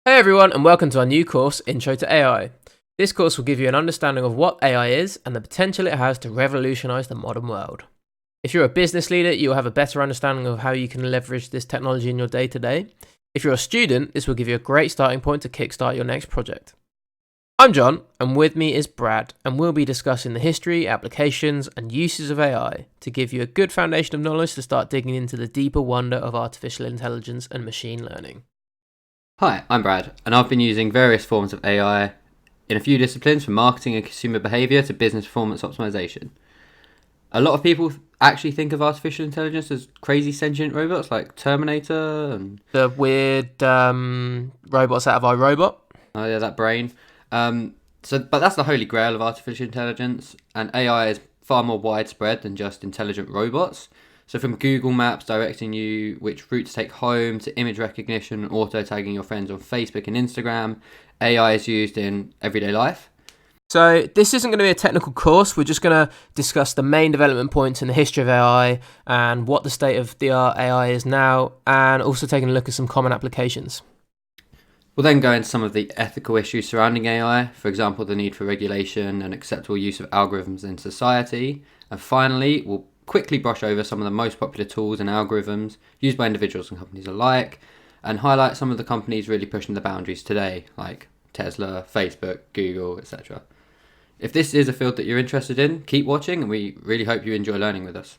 Hey everyone, and welcome to our new course, Intro to AI. This course will give you an understanding of what AI is and the potential it has to revolutionise the modern world. If you're a business leader, you'll have a better understanding of how you can leverage this technology in your day-to-day. If you're a student, this will give you a great starting point to kickstart your next project. I'm John, and with me is Brad, and we'll be discussing the history, applications, and uses of AI to give you a good foundation of knowledge to start digging into the deeper wonder of artificial intelligence and machine learning. Hi, I'm Brad, and I've been using various forms of AI in a few disciplines from marketing and consumer behaviour to business performance optimization. A lot of people actually think of artificial intelligence as crazy sentient robots like Terminator and The weird robots out of iRobot. that brain. But that's the holy grail of artificial intelligence, and AI is far more widespread than just intelligent robots. So from Google Maps directing you which route to take home to image recognition and auto tagging your friends on Facebook and Instagram, AI is used in everyday life. So this isn't going to be a technical course. We're just going to discuss the main development points in the history of AI and what the state of the art AI is now, and also taking a look at some common applications. We'll then go into some of the ethical issues surrounding AI, for example, the need for regulation and acceptable use of algorithms in society. And finally, we'll quickly brush over some of the most popular tools and algorithms used by individuals and companies alike, and highlight some of the companies really pushing the boundaries today, like Tesla, Facebook, Google, etc. If this is a field that you're interested in, keep watching, and we really hope you enjoy learning with us.